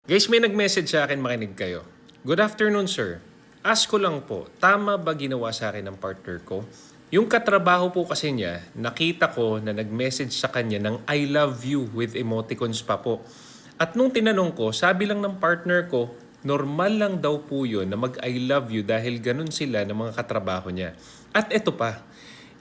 Guys, may nag-message sa akin, makinig kayo. Good afternoon, sir. Ask ko lang po, tama ba ginawa sa akin ng partner ko? Yung katrabaho po kasi niya, nakita ko na nag-message sa kanya ng I love you with emoticons pa po. At nung tinanong ko, sabi lang ng partner ko, normal lang daw po yun na mag-I love you dahil ganun sila ng mga katrabaho niya. At eto pa,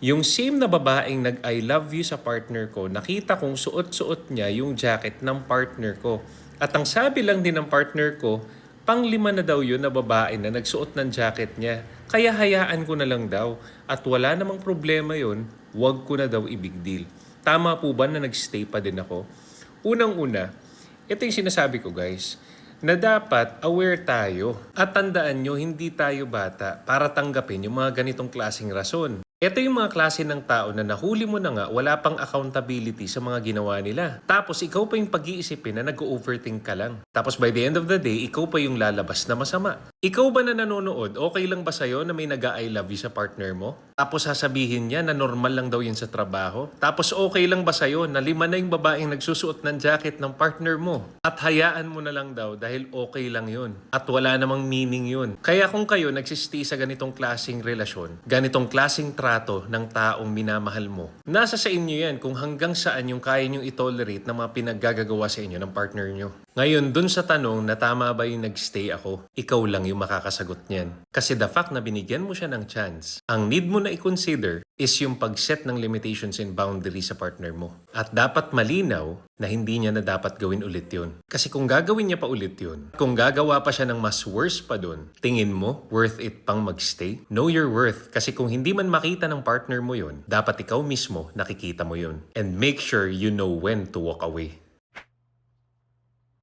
yung same na babaeng nag-I love you sa partner ko, nakita kong suot-suot niya yung jacket ng partner ko. At ang sabi lang din ng partner ko, panglima na daw yun na babae na nagsuot ng jacket niya. Kaya hayaan ko na lang daw. At wala namang problema yun, wag ko na daw i-big deal. Tama po ba na nagstay pa din ako? Unang-una, ito yung sinasabi ko guys, na dapat aware tayo. At tandaan nyo, hindi tayo bata para tanggapin yung mga ganitong klaseng rason. Ito yung mga klase ng tao na nahuli mo na nga, wala pang accountability sa mga ginawa nila. Tapos ikaw pa yung pag-iisipin na nag-overthink ka lang. Tapos by the end of the day, ikaw pa yung lalabas na masama. Ikaw ba na nanonood, okay lang ba sa'yo na may nag-I love you sa partner mo? Tapos sasabihin niya na normal lang daw yun sa trabaho? Tapos okay lang ba sa'yo na 5 na yung babaeng nagsusuot ng jacket ng partner mo? At hayaan mo na lang daw dahil okay lang yun. At wala namang meaning yun. Kaya kung kayo nagsistay sa ganitong klaseng relasyon, ganitong klaseng trato ng taong minamahal mo, nasa sa inyo yan kung hanggang saan yung kaya nyo itolerate ng mga pinaggagawa sa inyo ng partner nyo. Ngayon, dun sa tanong na tama ba yung nagstay ako, ikaw lang yung makakasagot niyan. Kasi the fact na binigyan mo siya ng chance, ang need mo na i-consider is yung pag-set ng limitations and boundaries sa partner mo. At dapat malinaw na hindi niya na dapat gawin ulit yun. Kasi kung gagawin niya pa ulit yun, kung gagawa pa siya ng mas worse pa dun, tingin mo, worth it pang magstay? Know your worth. Kasi kung hindi man makita ng partner mo yun, dapat ikaw mismo nakikita mo yun. And make sure you know when to walk away.